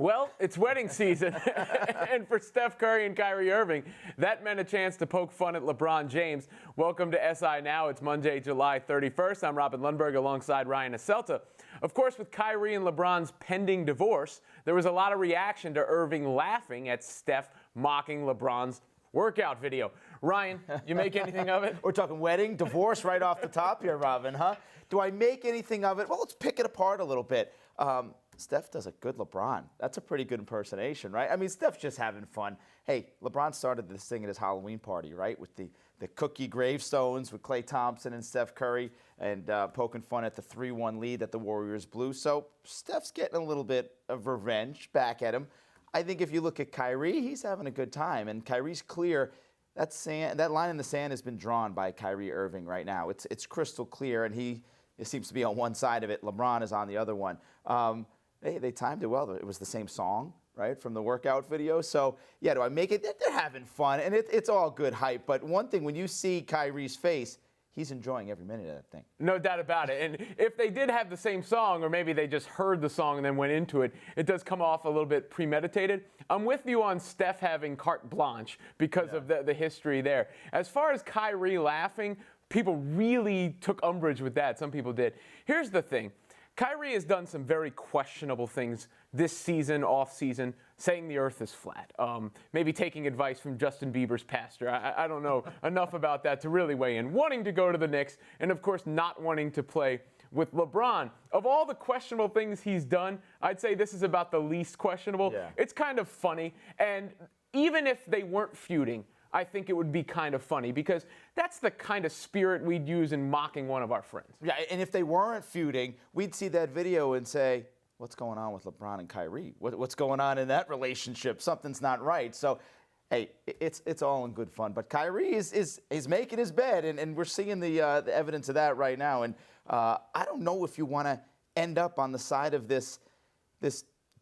Well, it's wedding season, and for Steph Curry and Kyrie Irving, that meant a chance to poke fun at LeBron James. Welcome to SI Now. It's Monday, July 31st. I'm Robin Lundberg alongside Ryan Aselta. Of course, with Kyrie and LeBron's pending divorce, there was a lot of reaction to Irving laughing at Steph mocking LeBron's workout video. Ryan, you make anything of it? We're talking wedding, divorce right off the top here, Robin, huh? Do I make anything of it? Well, let's pick it apart a little bit. Steph does a good LeBron. That's a pretty good impersonation, right? I mean, Steph's just having fun. Hey, LeBron started this thing at his Halloween party, right? With the cookie gravestones with Klay Thompson and Steph Curry and poking fun at the 3-1 lead that the Warriors blew. So Steph's getting a little bit of revenge back at him. I think if you look at Kyrie, he's having a good time. And Kyrie's clear. That line in the sand has been drawn by Kyrie Irving right now. It's crystal clear, and it seems to be on one side of it. LeBron is on the other one. They timed it well. It was the same song, right, from the workout video. So, yeah, do I make it? They're having fun, and it's all good hype. But one thing, when you see Kyrie's face, he's enjoying every minute of that thing. No doubt about it. And if they did have the same song, or maybe they just heard the song and then went into it, it does come off a little bit premeditated. I'm with you on Steph having carte blanche because of the history there. As far as Kyrie laughing, people really took umbrage with that. Some people did. Here's the thing. Kyrie has done some very questionable things this season, off-season, saying the earth is flat. Maybe taking advice from Justin Bieber's pastor. I don't know enough about that to really weigh in. Wanting to go to the Knicks, and of course not wanting to play with LeBron. Of all the questionable things he's done, I'd say this is about the least questionable. Yeah. It's kind of funny, and even if they weren't feuding, I think it would be kind of funny because that's the kind of spirit we'd use in mocking one of our friends. Yeah, and if they weren't feuding, we'd see that video and say, what's going on with LeBron and Kyrie? What's going on in that relationship? Something's not right. So, hey, it's all in good fun. But Kyrie is making his bed, and we're seeing the evidence of that right now. And I don't know if you want to end up on the side of this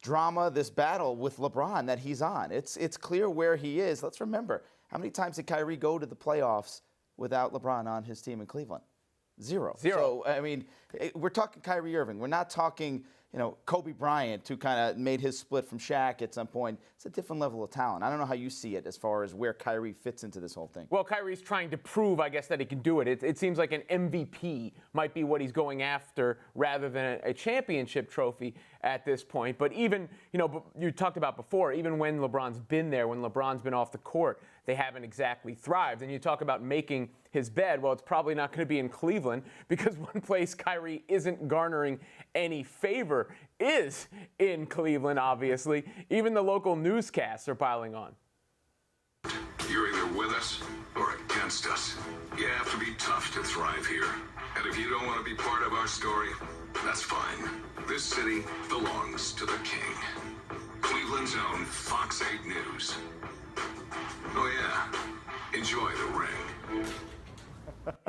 drama, this battle with LeBron that he's on. It's clear where he is. Let's remember, how many times did Kyrie go to the playoffs without LeBron on his team in Cleveland? Zero. So, I mean, we're talking Kyrie Irving. We're not talking, Kobe Bryant, who kind of made his split from Shaq at some point. It's a different level of talent. I don't know how you see it as far as where Kyrie fits into this whole thing. Well, Kyrie's trying to prove, I guess, that he can do it. It seems like an MVP might be what he's going after rather than a championship trophy at this point. But even, you talked about before, even when LeBron's been there, when LeBron's been off the court, they haven't exactly thrived. And you talk about making his bed. Well, it's probably not going to be in Cleveland because one place Kyrie isn't garnering any favor is in Cleveland, obviously. Even the local newscasts are piling on. You're either with us or against us. You have to be tough to thrive here. And if you don't want to be part of our story, that's fine. This city belongs to the king. Cleveland's own Fox 8 News. Oh yeah, enjoy the ring.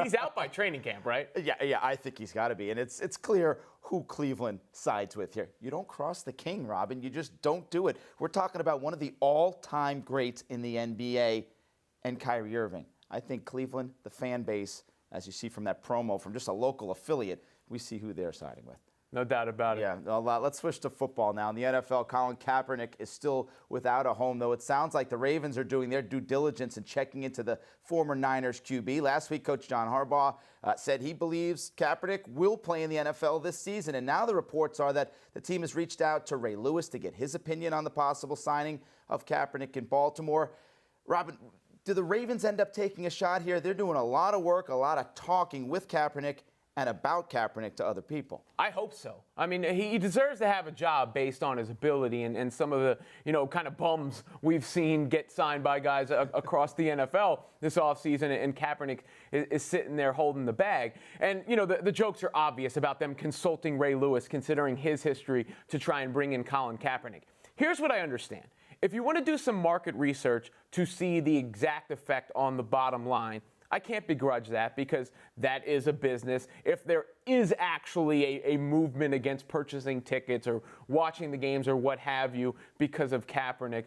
He's out by training camp, right? Yeah, I think he's got to be. And it's clear who Cleveland sides with here. You don't cross the king, Robin. You just don't do it. We're talking about one of the all-time greats in the NBA and Kyrie Irving. I think Cleveland, the fan base, as you see from that promo from just a local affiliate, we see who they're siding with. No doubt about it. Yeah, a lot. Let's switch to football now. In the NFL, Colin Kaepernick is still without a home, though it sounds like the Ravens are doing their due diligence and checking into the former Niners QB. Last week, Coach John Harbaugh said he believes Kaepernick will play in the NFL this season, and now the reports are that the team has reached out to Ray Lewis to get his opinion on the possible signing of Kaepernick in Baltimore. Robin, do the Ravens end up taking a shot here? They're doing a lot of work, a lot of talking with Kaepernick and about Kaepernick to other people. I hope so. I mean, he deserves to have a job based on his ability and some of the, kind of bums we've seen get signed by guys across the NFL this offseason, and Kaepernick is sitting there holding the bag. And, the jokes are obvious about them consulting Ray Lewis, considering his history, to try and bring in Colin Kaepernick. Here's what I understand. If you want to do some market research to see the exact effect on the bottom line, I can't begrudge that because that is a business. If there is actually a movement against purchasing tickets or watching the games or what have you because of Kaepernick,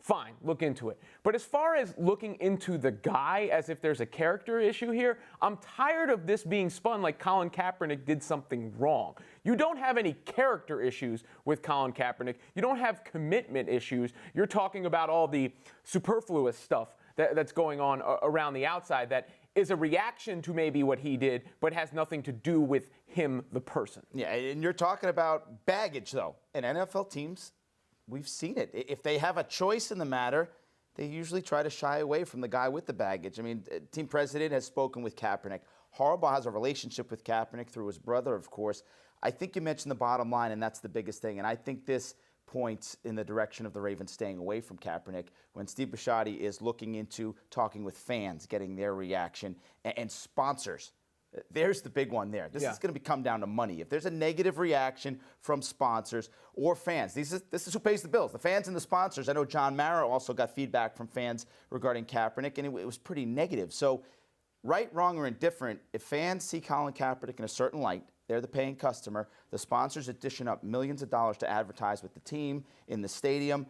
fine, look into it. But as far as looking into the guy as if there's a character issue here, I'm tired of this being spun like Colin Kaepernick did something wrong. You don't have any character issues with Colin Kaepernick. You don't have commitment issues. You're talking about all the superfluous stuff that's going on around the outside that is a reaction to maybe what he did, but has nothing to do with him, the person. Yeah, and you're talking about baggage, though. And NFL teams, we've seen it. If they have a choice in the matter, they usually try to shy away from the guy with the baggage. I mean, team president has spoken with Kaepernick. Harbaugh has a relationship with Kaepernick through his brother, of course. I think you mentioned the bottom line, and that's the biggest thing. And I think this points in the direction of the Ravens staying away from Kaepernick when Steve Bisciotti is looking into talking with fans, getting their reaction, and sponsors. There's the big one there. This is going to come down to money. If there's a negative reaction from sponsors or fans, this is who pays the bills, the fans and the sponsors. I know John Mara also got feedback from fans regarding Kaepernick, and it was pretty negative. So right, wrong, or indifferent, if fans see Colin Kaepernick in a certain light, they're the paying customer. The sponsors are dishing up millions of dollars to advertise with the team in the stadium.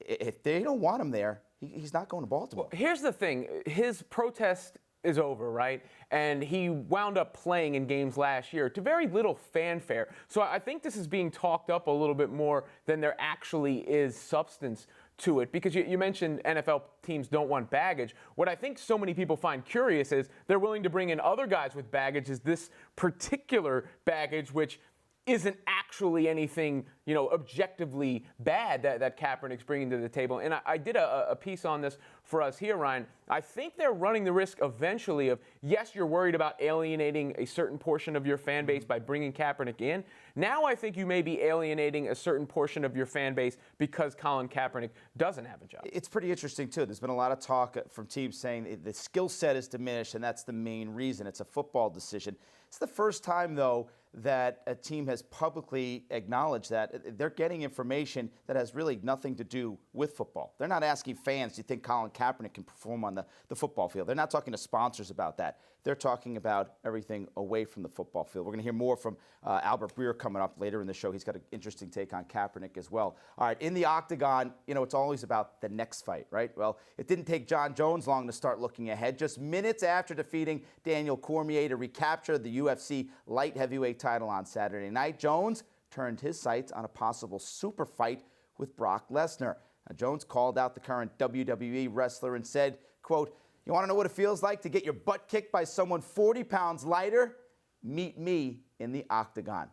If they don't want him there, he's not going to Baltimore. Well, here's the thing. His protest is over, right? And he wound up playing in games last year to very little fanfare. So I think this is being talked up a little bit more than there actually is substance to it, because you mentioned NFL teams don't want baggage. What I think so many people find curious is they're willing to bring in other guys with baggage. Is this particular baggage, which isn't actually anything, objectively bad that Kaepernick's bringing to the table. And I did a piece on this for us here, Ryan. I think they're running the risk eventually of, yes, you're worried about alienating a certain portion of your fan base by bringing Kaepernick in. Now I think you may be alienating a certain portion of your fan base because Colin Kaepernick doesn't have a job. It's pretty interesting, too. There's been a lot of talk from teams saying the skill set is diminished, and that's the main reason. It's a football decision. It's the first time, though, that a team has publicly acknowledged that they're getting information that has really nothing to do with football. They're not asking fans, do you think Colin Kaepernick can perform on the football field? They're not talking to sponsors about that. They're talking about everything away from the football field. We're going to hear more from Albert Breer coming up later in the show. He's got an interesting take on Kaepernick as well. All right, in the octagon, it's always about the next fight, right? Well, it didn't take Jon Jones long to start looking ahead. Just minutes after defeating Daniel Cormier to recapture the UFC light heavyweight title on Saturday night, Jones turned his sights on a possible super fight with Brock Lesnar. Now, Jones called out the current WWE wrestler and said, quote, "You want to know what it feels like to get your butt kicked by someone 40 pounds lighter? Meet me in the octagon."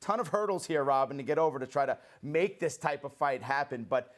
Ton of hurdles here, Robin, to get over to try to make this type of fight happen. But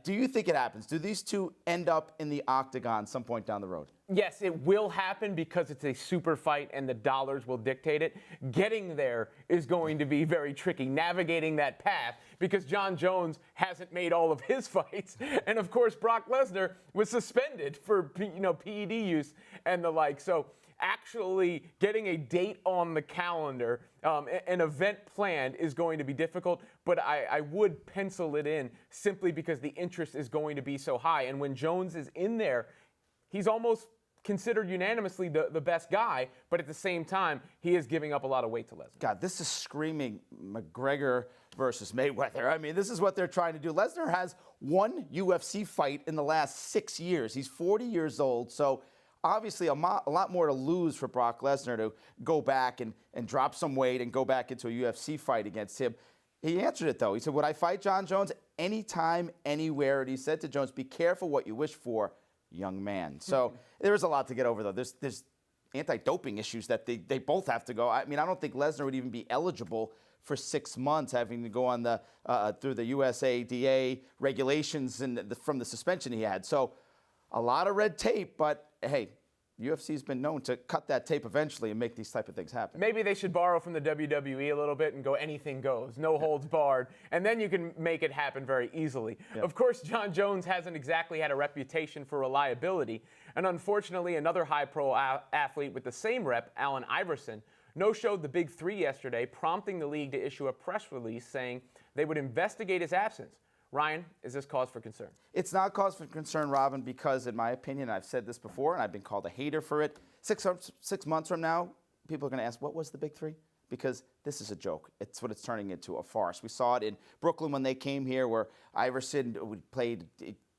do you think it happens? Do these two end up in the octagon some point down the road? Yes, it will happen because it's a super fight and the dollars will dictate it. Getting there is going to be very tricky, navigating that path, because Jon Jones hasn't made all of his fights. And, of course, Brock Lesnar was suspended for, PED use and the like. So actually getting a date on the calendar, an event planned, is going to be difficult, but I would pencil it in simply because the interest is going to be so high. And when Jones is in there, he's almost considered unanimously the best guy, but at the same time, he is giving up a lot of weight to Lesnar. God, this is screaming McGregor versus Mayweather. I mean, this is what they're trying to do. Lesnar has one UFC fight in the last 6 years. He's 40 years old, so obviously a lot more to lose for Brock Lesnar to go back and drop some weight and go back into a UFC fight against him. He answered it, though. He said, "Would I fight Jon Jones? Anytime, anywhere." And he said to Jones, "Be careful what you wish for, young man." So there is a lot to get over, though. There's anti-doping issues that they both have to go. I mean, I don't think Lesnar would even be eligible for 6 months, having to go on through the USADA regulations and from the suspension he had. So a lot of red tape, but hey, UFC's been known to cut that tape eventually and make these type of things happen. Maybe they should borrow from the WWE a little bit and go anything goes, no holds barred, and then you can make it happen very easily. Yep. Of course, Jon Jones hasn't exactly had a reputation for reliability, and unfortunately, another high-pro athlete with the same rep, Allen Iverson, no-showed the Big Three yesterday, prompting the league to issue a press release saying they would investigate his absence. Ryan, is this cause for concern? It's not cause for concern, Robin, because in my opinion, I've said this before, and I've been called a hater for it. 6 months from now, people are going to ask, what was the Big Three? Because this is a joke. It's what it's turning into, a farce. We saw it in Brooklyn when they came here, where Iverson played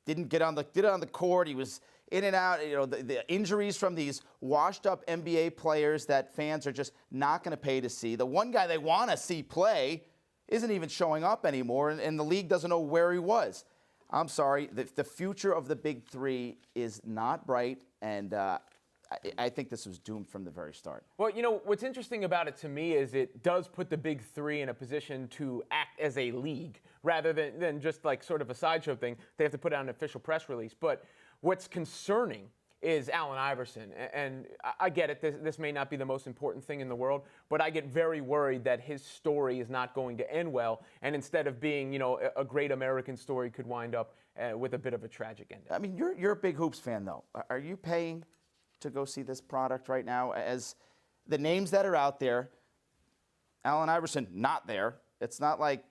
didn't get on the court. He was in and out. You know, the injuries from these washed-up NBA players that fans are just not going to pay to see. The one guy they want to see play isn't even showing up anymore, and the league doesn't know where he was. I'm sorry. The future of the Big Three is not bright, and I think this was doomed from the very start. Well, you know, what's interesting about it to me is it does put the Big Three in a position to act as a league rather than just like sort of a sideshow thing. They have to put out an official press release. But what's concerning is Allen Iverson. And I get it, this may not be the most important thing in the world, but I get very worried that his story is not going to end well. And instead of being, you know, a great American story, could wind up with a bit of a tragic ending. I mean, you're a big hoops fan, though. Are you paying to go see this product right now? As the names that are out there, Allen Iverson not there. It's not like,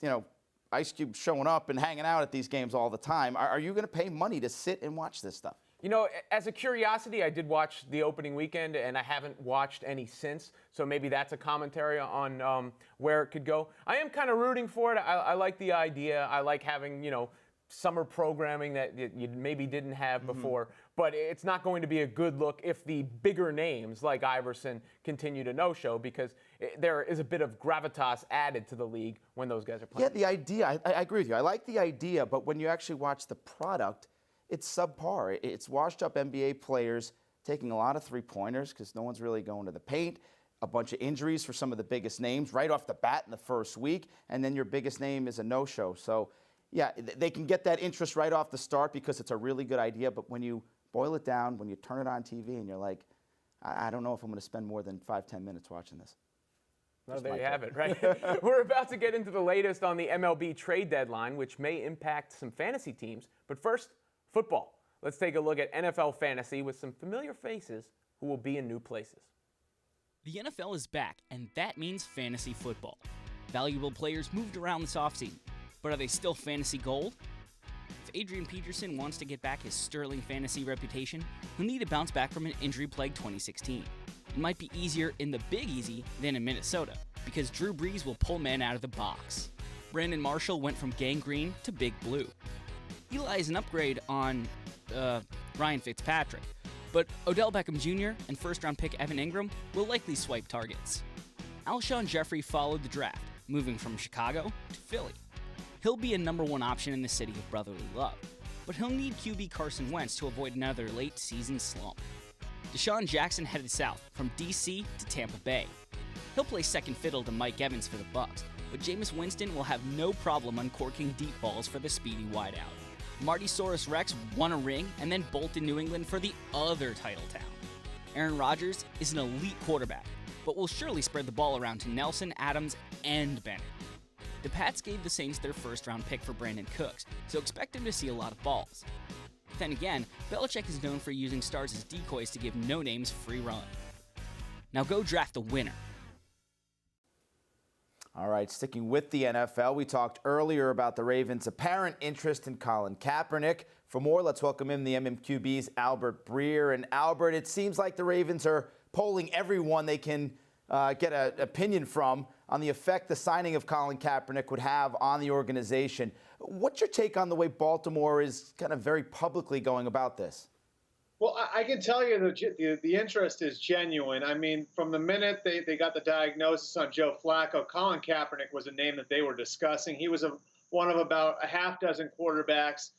you know, Ice Cube showing up and hanging out at these games all the time. Are you going to pay money to sit and watch this stuff? You know, as a curiosity, I did watch the opening weekend, and I haven't watched any since, so maybe that's a commentary on where it could go. I am kind of rooting for it. I like the idea. I like having, you know, summer programming that you maybe didn't have before, but it's not going to be a good look if the bigger names like Iverson continue to no-show, because there is a bit of gravitas added to the league when those guys are playing. Yeah, the idea, I agree with you. I like the idea, but when you actually watch the product, it's subpar. It's washed-up NBA players taking a lot of three-pointers because no one's really going to the paint, a bunch of injuries for some of the biggest names right off the bat in the first week, and then your biggest name is a no-show. So, yeah, they can get that interest right off the start because it's a really good idea, but when you boil it down, when you turn it on TV and you're like, I don't know if I'm going to spend more than 5-10 minutes watching this. Well, there you have it, right? We're about to get into the latest on the MLB trade deadline, which may impact some fantasy teams. But first, football. Let's take a look at NFL fantasy with some familiar faces who will be in new places. The NFL is back, and that means fantasy football. Valuable players moved around this offseason, but are they still fantasy gold? If Adrian Peterson wants to get back his sterling fantasy reputation, he'll need to bounce back from an injury-plagued 2016. It might be easier in the Big Easy than in Minnesota, because Drew Brees will pull men out of the box. Brandon Marshall went from gangrene to Big Blue. Eli is an upgrade on Ryan Fitzpatrick, but Odell Beckham Jr. and first-round pick Evan Ingram will likely swipe targets. Alshon Jeffrey followed the draft, moving from Chicago to Philly. He'll be a number one option in the city of brotherly love, but he'll need QB Carson Wentz to avoid another late-season slump. Deshaun Jackson headed south from D.C. to Tampa Bay. He'll play second fiddle to Mike Evans for the Bucks, but Jameis Winston will have no problem uncorking deep balls for the speedy wideout. Marty Saurus Rex won a ring and then bolted New England for the other title town. Aaron Rodgers is an elite quarterback, but will surely spread the ball around to Nelson, Adams, and Bennett. The Pats gave the Saints their first-round pick for Brandon Cooks, so expect him to see a lot of balls. Then again, Belichick is known for using stars as decoys to give no-names free run. Now go draft a winner. All right, sticking with the NFL, we talked earlier about the Ravens' apparent interest in Colin Kaepernick. For more, let's welcome in the MMQB's Albert Breer. And Albert, it seems like the Ravens are polling everyone they can get an opinion from on the effect the signing of Colin Kaepernick would have on the organization. What's your take on the way Baltimore is kind of very publicly going about this? Well, I can tell you the interest is genuine. I mean, from the minute they got the diagnosis on Joe Flacco, Colin Kaepernick was a name that they were discussing. He was one of about a half dozen quarterbacks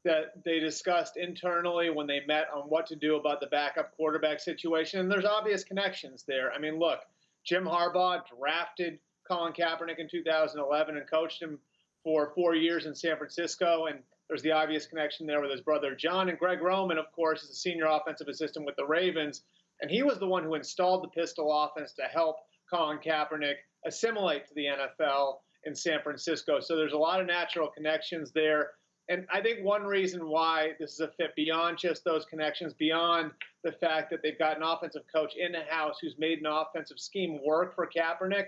that they discussed internally when they met on what to do about the backup quarterback situation. And there's obvious connections there. I mean, look, Jim Harbaugh drafted Colin Kaepernick in 2011 and coached him for 4 years in San Francisco. And there's the obvious connection there with his brother John. And Greg Roman, of course, is a senior offensive assistant with the Ravens. And he was the one who installed the pistol offense to help Colin Kaepernick assimilate to the NFL in San Francisco. So there's a lot of natural connections there. And I think one reason why this is a fit beyond just those connections, beyond the fact that they've got an offensive coach in the house who's made an offensive scheme work for Kaepernick,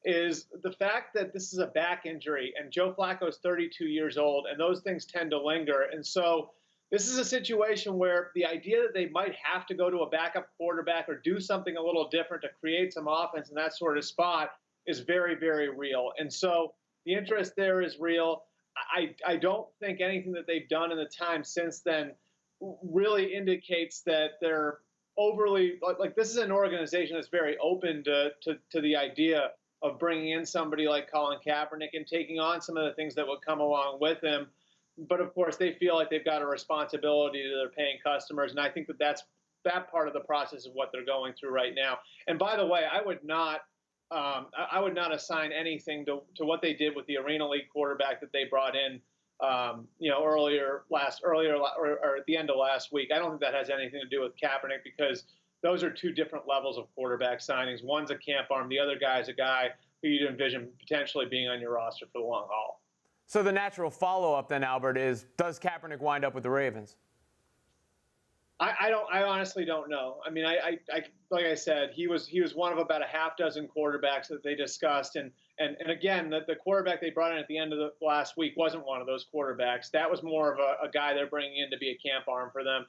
is the fact that this is a back injury and Joe Flacco is 32 years old and those things tend to linger. And so this is a situation where the idea that they might have to go to a backup quarterback or do something a little different to create some offense in that sort of spot is very, very real. And so the interest there is real. I don't think anything that they've done in the time since then really indicates that they're overly like this is an organization that's very open to the idea of bringing in somebody like Colin Kaepernick and taking on some of the things that would come along with him. But of course, they feel like they've got a responsibility to their paying customers, and I think that part of the process of what they're going through right now. And by the way, I would not assign anything to what they did with the Arena League quarterback that they brought in, earlier or at the end of last week. I don't think that has anything to do with Kaepernick because those are two different levels of quarterback signings. One's a camp arm. The other guy is a guy who you'd envision potentially being on your roster for the long haul. So the natural follow-up then, Albert, is does Kaepernick wind up with the Ravens? I honestly don't know. I mean, I like I said, he was one of about a half dozen quarterbacks that they discussed, and again, the quarterback they brought in at the end of the last week wasn't one of those quarterbacks. That was more of a guy they're bringing in to be a camp arm for them.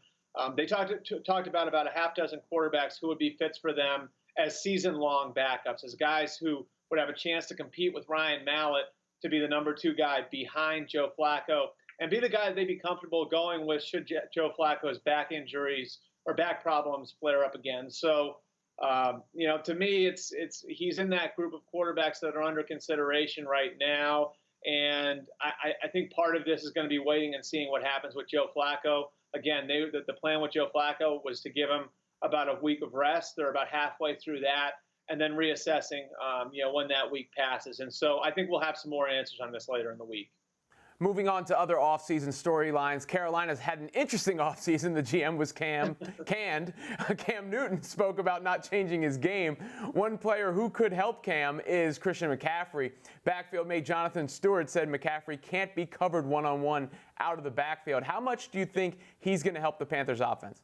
They talked about a half dozen quarterbacks who would be fits for them as season-long backups, as guys who would have a chance to compete with Ryan Mallett to be the number 2 guy behind Joe Flacco and be the guy that they'd be comfortable going with should Joe Flacco's back injuries or back problems flare up again. So, to me, he's in that group of quarterbacks that are under consideration right now. And I think part of this is going to be waiting and seeing what happens with Joe Flacco. Again, the plan with Joe Flacco was to give him about a week of rest. They're about halfway through that, and then reassessing, when that week passes. And so I think we'll have some more answers on this later in the week. Moving on to other offseason storylines, Carolina's had an interesting offseason. The GM was canned. Cam Newton spoke about not changing his game. One player who could help Cam is Christian McCaffrey. Backfield mate Jonathan Stewart said McCaffrey can't be covered one-on-one out of the backfield. How much do you think he's going to help the Panthers offense?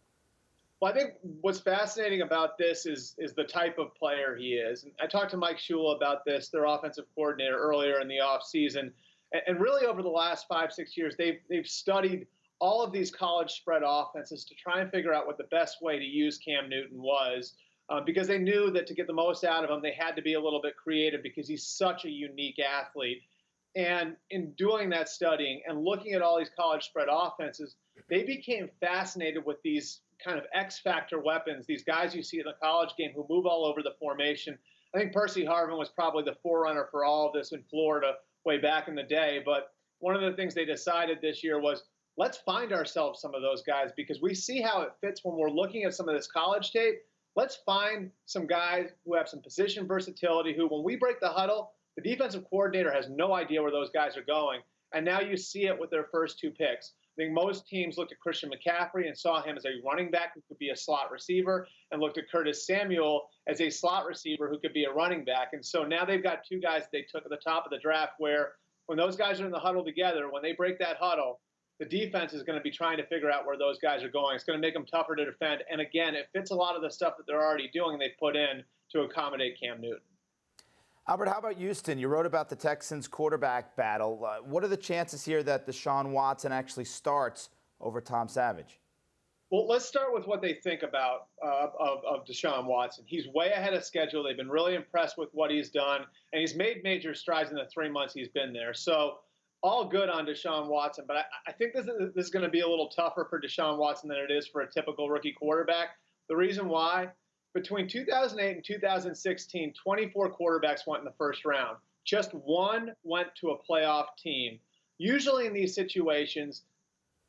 Well, I think what's fascinating about this is the type of player he is. And I talked to Mike Shula about this, their offensive coordinator, earlier in the offseason. And really over the last 5-6 years, they've studied all of these college spread offenses to try and figure out what the best way to use Cam Newton was, because they knew that to get the most out of him, they had to be a little bit creative because he's such a unique athlete. And in doing that studying and looking at all these college spread offenses, they became fascinated with these kind of X-factor weapons, these guys you see in the college game who move all over the formation. I think Percy Harvin was probably the forerunner for all of this in Florida way back in the day. But one of the things they decided this year was, let's find ourselves some of those guys because we see how it fits when we're looking at some of this college tape. Let's find some guys who have some position versatility who, when we break the huddle, the defensive coordinator has no idea where those guys are going. And now you see it with their first 2 picks. I think most teams looked at Christian McCaffrey and saw him as a running back who could be a slot receiver, and looked at Curtis Samuel as a slot receiver who could be a running back. And so now they've got 2 guys they took at the top of the draft where when those guys are in the huddle together, when they break that huddle, the defense is going to be trying to figure out where those guys are going. It's going to make them tougher to defend. And again, it fits a lot of the stuff that they're already doing and they've put in to accommodate Cam Newton. Albert, how about Houston? You wrote about the Texans quarterback battle. What are the chances here that Deshaun Watson actually starts over Tom Savage? Well, let's start with what they think about of Deshaun Watson. He's way ahead of schedule. They've been really impressed with what he's done, and he's made major strides in the 3 months he's been there. So all good on Deshaun Watson, but I think this is going to be a little tougher for Deshaun Watson than it is for a typical rookie quarterback. The reason why? Between 2008 and 2016, 24 quarterbacks went in the first round. Just 1 went to a playoff team. Usually in these situations,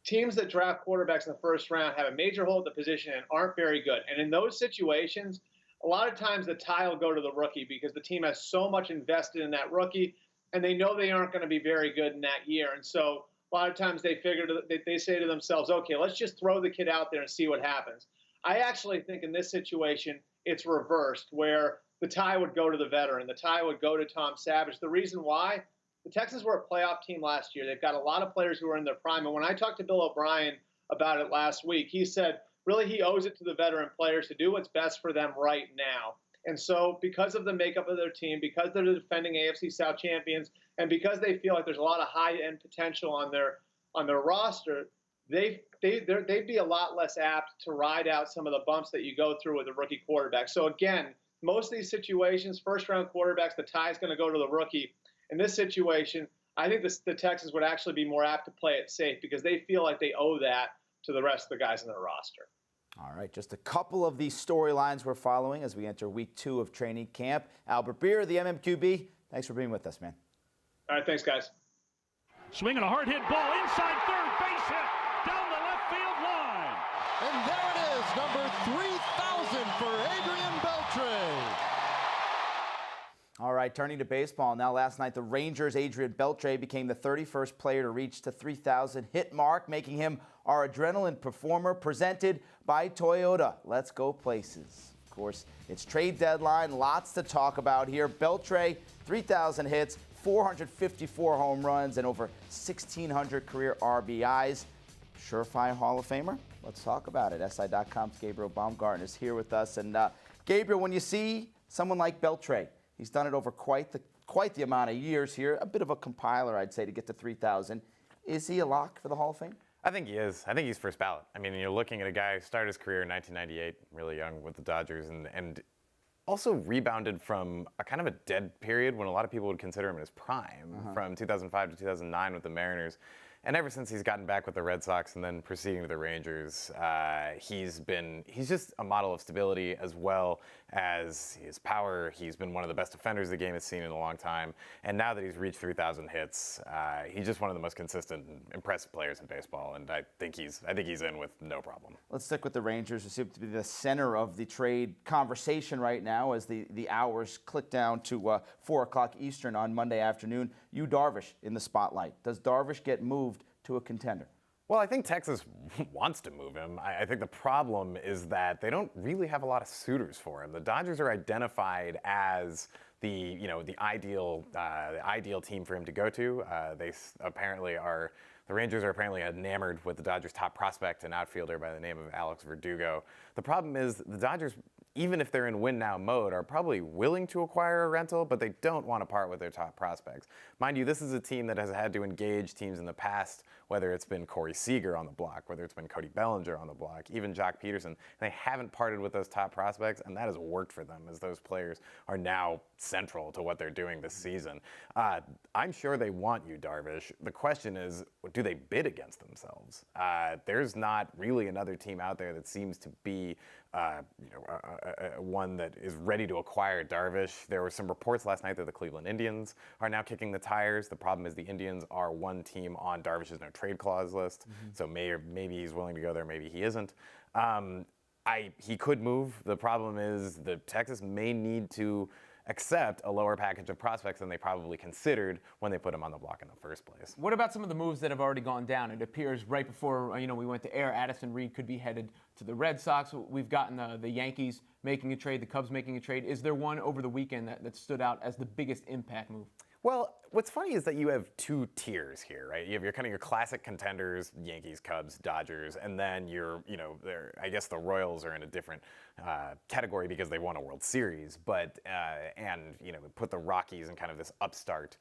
teams that draft quarterbacks in the first round have a major hole at the position and aren't very good. And in those situations, a lot of times the tie will go to the rookie because the team has so much invested in that rookie, and they know they aren't going to be very good in that year. And so a lot of times they say to themselves, okay, let's just throw the kid out there and see what happens. I actually think in this situation, it's reversed, where the tie would go to the veteran. The tie would go to Tom Savage. The reason why? The Texans were a playoff team last year. They've got a lot of players who are in their prime. And when I talked to Bill O'Brien about it last week, he said, really, he owes it to the veteran players to do what's best for them right now. And so because of the makeup of their team, because they're the defending AFC South champions, and because they feel like there's a lot of high-end potential on their roster, they'd be a lot less apt to ride out some of the bumps that you go through with a rookie quarterback. So again, most of these situations, first-round quarterbacks, the tie is going to go to the rookie. In this situation, I think the Texans would actually be more apt to play it safe because they feel like they owe that to the rest of the guys in their roster. All right, just a couple of these storylines we're following as we enter week 2 of training camp. Albert Breer, the MMQB, thanks for being with us, man. All right, thanks, guys. Swinging a hard hit ball inside third, base hit down the left field line. And there it is, number 3,000 for Adrian Beltre. All right, turning to baseball. Now, last night, the Rangers' Adrian Beltre became the 31st player to reach the 3,000 hit mark, making him our adrenaline performer, presented by Toyota. Let's go places. Of course, it's trade deadline. Lots to talk about here. Beltre, 3,000 hits, 454 home runs, and over 1,600 career RBIs. Surefire Hall of Famer? Let's talk about it. SI.com's Gabriel Baumgartner is here with us. And Gabriel, when you see someone like Beltre, he's done it over quite the amount of years here. A bit of a compiler, I'd say, to get to 3,000. Is he a lock for the Hall of Fame? I think he is. I think he's first ballot. I mean, you're looking at a guy who started his career in 1998, really young with the Dodgers, and also rebounded from a kind of a dead period when a lot of people would consider him in his prime, from 2005 to 2009 with the Mariners. And ever since he's gotten back with the Red Sox and then proceeding to the Rangers, he's just a model of stability as well as his power. He's been one of the best defenders the game has seen in a long time. And now that he's reached 3,000 hits, he's just one of the most consistent and impressive players in baseball. And I think he's in with no problem. Let's stick with the Rangers, who seem to be the center of the trade conversation right now as the hours click down to 4 o'clock Eastern on Monday afternoon. Yu Darvish in the spotlight. Does Darvish get moved to a contender? Well, I think Texas wants to move him. I think the problem is that they don't really have a lot of suitors for him. The Dodgers are identified as the ideal team for him to go to. The Rangers are apparently enamored with the Dodgers' top prospect, an outfielder by the name of Alex Verdugo. The problem is the Dodgers, even if they're in win-now mode, are probably willing to acquire a rental, but they don't want to part with their top prospects. Mind you, this is a team that has had to engage teams in the past, whether it's been Corey Seager on the block, whether it's been Cody Bellinger on the block, even Jock Peterson. They haven't parted with those top prospects, and that has worked for them as those players are now central to what they're doing this season. I'm sure they want you, Darvish. The question is, do they bid against themselves? There's not really another team out there that seems to be one that is ready to acquire Darvish. There were some reports last night that the Cleveland Indians are now kicking the tires. The problem is the Indians are one team on Darvish's no trade clause list, so maybe he's willing to go there, maybe he isn't. He could move. The problem is that Texas may need to accept a lower package of prospects than they probably considered when they put him on the block in the first place. What about some of the moves that have already gone down? It appears right before we went to air, Addison Reed could be headed to the Red Sox. We've gotten the Yankees making a trade, the Cubs making a trade. Is there one over the weekend that stood out as the biggest impact move? Well, what's funny is that you have two tiers here, right? You have your classic contenders, Yankees, Cubs, Dodgers, and then I guess the Royals are in a different category because they won a World Series, but put the Rockies in kind of this upstart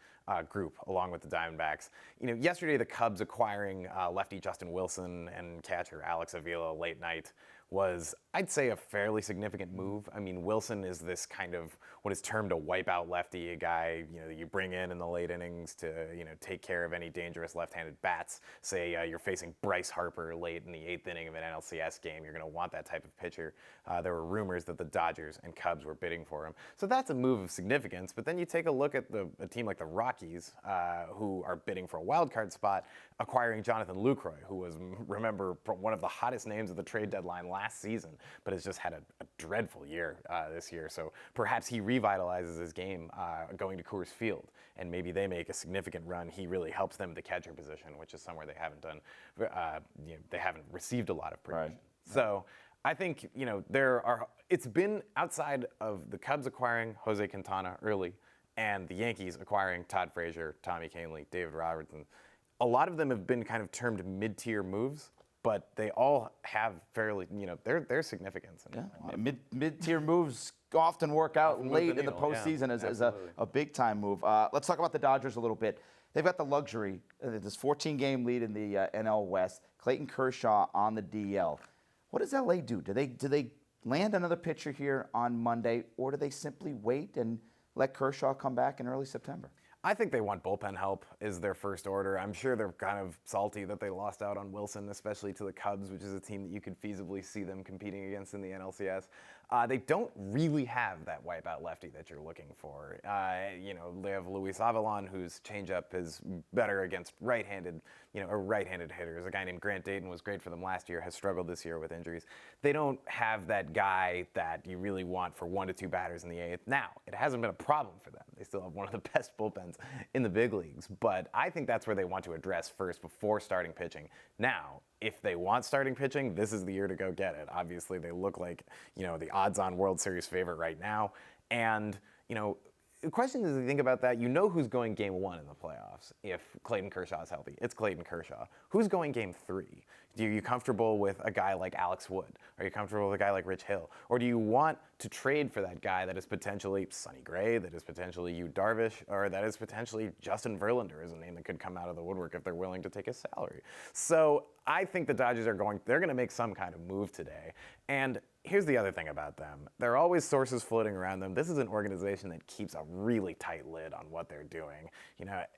group along with the Diamondbacks. Yesterday the Cubs acquiring lefty Justin Wilson and catcher Alex Avila late night was, I'd say, a fairly significant move. I mean, Wilson is this kind of what is termed a wipeout lefty, a guy that you bring in the late innings to take care of any dangerous left-handed bats. Say you're facing Bryce Harper late in the 8th inning of an NLCS game, you're going to want that type of pitcher. There were rumors that the Dodgers and Cubs were bidding for him, so that's a move of significance. But then you take a look at a team like the Rockies, who are bidding for a wild card spot, acquiring Jonathan Lucroy, who was, remember, one of the hottest names of the trade deadline last season, but has just had a dreadful year this year. So perhaps he revitalizes his game going to Coors Field, and maybe they make a significant run. He really helps them at the catcher position, which is somewhere they haven't done. They haven't received a lot of production. Right. So I think it's been outside of the Cubs acquiring Jose Quintana early and the Yankees acquiring Todd Frazier, Tommy Kahnle, David Robertson. A lot of them have been kind of termed mid-tier moves, but they all have fairly, their significance. Yeah, mid-tier moves often work out late in the postseason as a big-time move. Let's talk about the Dodgers a little bit. They've got the luxury, this 14-game lead in the NL West. Clayton Kershaw on the DL. What does LA do? Do they land another pitcher here on Monday, or do they simply wait and let Kershaw come back in early September? I think they want bullpen help is their first order. I'm sure they're kind of salty that they lost out on Wilson, especially to the Cubs, which is a team that you could feasibly see them competing against in the NLCS. They don't really have that wipeout lefty that you're looking for. They have Luis Avalon, whose changeup is better against right-handed hitters. A guy named Grant Dayton was great for them last year, has struggled this year with injuries. They don't have that guy that you really want for 1 to 2 batters in the eighth. Now, it hasn't been a problem for them. They still have one of the best bullpens in the big leagues, but I think that's where they want to address first before starting pitching. Now, if they want starting pitching, this is the year to go get it. Obviously, they look like, the odds-on World Series favorite right now. And, the question is, if you think about that, who's going game 1 in the playoffs if Clayton Kershaw is healthy. It's Clayton Kershaw. Who's going game 3? Are you comfortable with a guy like Alex Wood? Are you comfortable with a guy like Rich Hill? Or do you want to trade for that guy that is potentially Sonny Gray, that is potentially Yu Darvish, or that is potentially Justin Verlander is a name that could come out of the woodwork if they're willing to take his salary? So I think the Dodgers they're going to make some kind of move today. And here's the other thing about them. There are always sources floating around them. This is an organization that keeps a really tight lid on what they're doing,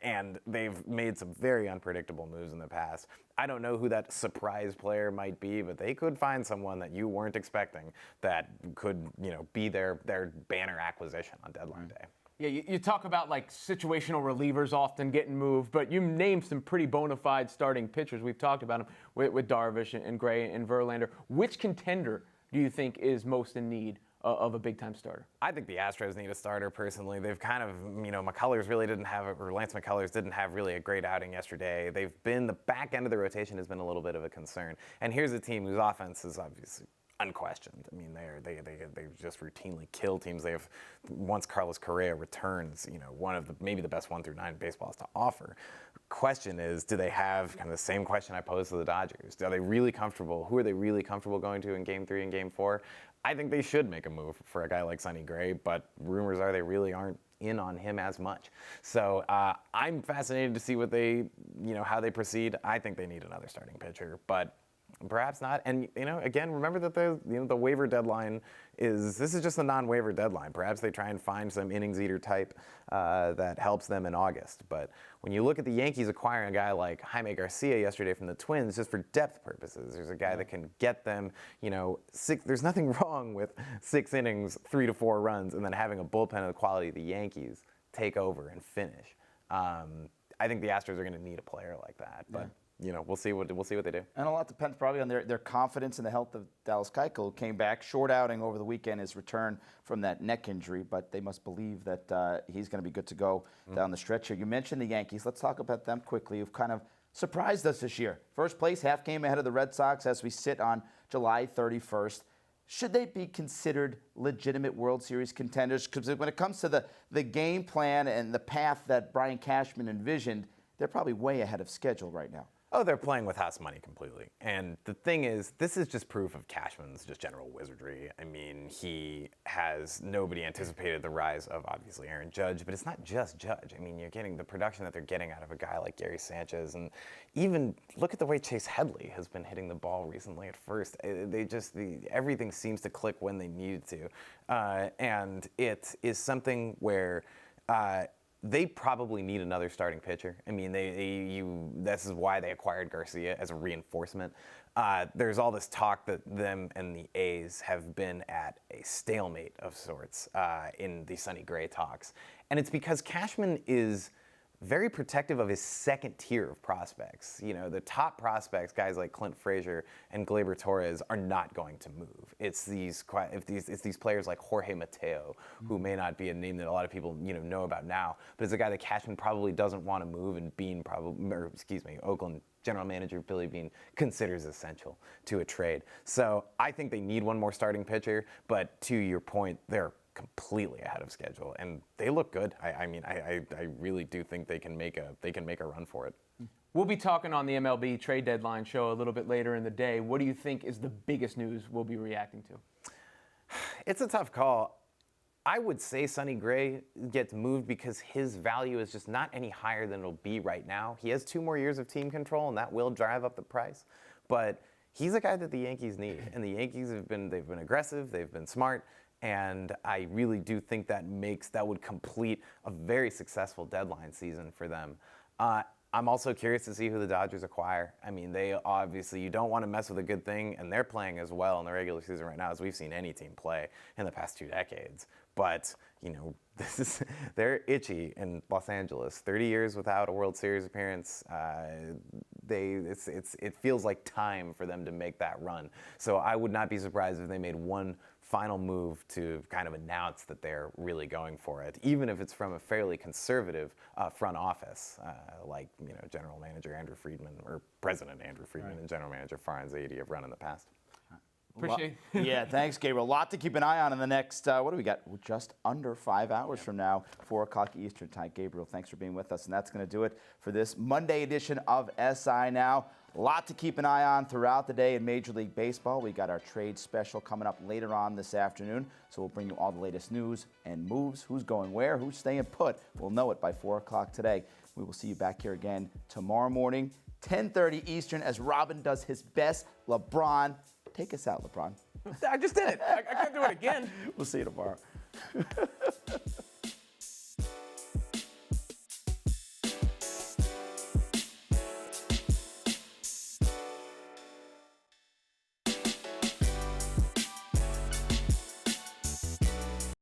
and they've made some very unpredictable moves in the past. I don't know who that surprise player might be, but they could find someone that you weren't expecting that could, be their banner acquisition on deadline day. Yeah, you talk about situational relievers often getting moved, but you named some pretty bona fide starting pitchers. We've talked about them with Darvish and Gray and Verlander. Which contender do you think is most in need of a big-time starter? I think the Astros need a starter, personally. They've kind of, McCullers really didn't have, or Lance McCullers didn't have really a great outing yesterday. The back end of the rotation has been a little bit of a concern. And here's a team whose offense is obviously unquestioned. I mean, they just routinely kill teams. They have, once Carlos Correa returns, one of maybe the best 1 through 9 baseball has to offer. Question is, do they have kind of the same question I posed to the Dodgers? Are they really comfortable? Who are they really comfortable going to in Game 3 and Game 4? I think they should make a move for a guy like Sonny Gray, but rumors are they really aren't in on him as much. So I'm fascinated to see what how they proceed. I think they need another starting pitcher, but perhaps not. And again, remember that the waiver deadline this is just a non-waiver deadline. Perhaps they try and find some innings eater type that helps them in August. But when you look at the Yankees acquiring a guy like Jaime Garcia yesterday from the Twins, just for depth purposes, there's a guy that can get them, there's nothing wrong with 6 innings, 3 to 4 runs, and then having a bullpen of the quality of the Yankees take over and finish. I think the Astros are going to need a player like that. But we'll see what they do. And a lot depends probably on their confidence in the health of Dallas Keuchel, who came back short outing over the weekend, his return from that neck injury, but they must believe that he's going to be good to go down the stretch here. You mentioned the Yankees. Let's talk about them quickly, who've kind of surprised us this year. First place, half game ahead of the Red Sox as we sit on July 31st. Should they be considered legitimate World Series contenders? Because when it comes to the game plan and the path that Brian Cashman envisioned, they're probably way ahead of schedule right now. Oh, they're playing with house money completely. And the thing is, this is just proof of Cashman's just general wizardry. I mean, nobody anticipated the rise of, obviously, Aaron Judge, but it's not just Judge. I mean, you're getting the production that they're getting out of a guy like Gary Sanchez. And even look at the way Chase Headley has been hitting the ball recently at first. Everything seems to click when they need to. And it is something where they probably need another starting pitcher. I mean, this is why they acquired Garcia as a reinforcement. There's all this talk that them and the A's have been at a stalemate of sorts in the Sonny Gray talks. And it's because Cashman is very protective of his second tier of prospects. The top prospects, guys like Clint Frazier and Gleyber Torres, are not going to move. It's these players like Jorge Mateo, who may not be a name that a lot of people know about now, but it's a guy that Cashman probably doesn't want to move, and Oakland general manager Billy Beane considers essential to a trade. So I think they need one more starting pitcher, but to your point, they're completely ahead of schedule, and they look good. I really do think they can make a run for it. We'll be talking on the MLB trade deadline show a little bit later in the day. What do you think is the biggest news we'll be reacting to? It's a tough call. I would say Sonny Gray gets moved because his value is just not any higher than it'll be right now. He has 2 more years of team control, and that will drive up the price. But he's a guy that the Yankees need, and the Yankees they've been aggressive, they've been smart. And I really do think that would complete a very successful deadline season for them. I'm also curious to see who the Dodgers acquire. I mean, you don't want to mess with a good thing, and they're playing as well in the regular season right now as we've seen any team play in the past 2 decades. But, they're itchy in Los Angeles. 30 years without a World Series appearance, it feels like time for them to make that run. So I would not be surprised if they made one final move to kind of announce that they're really going for it, even if it's from a fairly conservative front office, like General Manager Andrew Friedman or President Andrew Friedman and General Manager Farhan Zaidi have run in the past. Appreciate Yeah, thanks, Gabriel. A lot to keep an eye on in the next, what do we got? Just under 5 hours from now, 4 o'clock Eastern time. Gabriel, thanks for being with us. And that's going to do it for this Monday edition of SI Now. A lot to keep an eye on throughout the day in Major League Baseball. We got our trade special coming up later on this afternoon. So we'll bring you all the latest news and moves. Who's going where? Who's staying put? We'll know it by 4 o'clock today. We will see you back here again tomorrow morning, 10:30 Eastern, as Robin does his best. LeBron, take us out, LeBron. I just did it. I can't do it again. We'll see you tomorrow.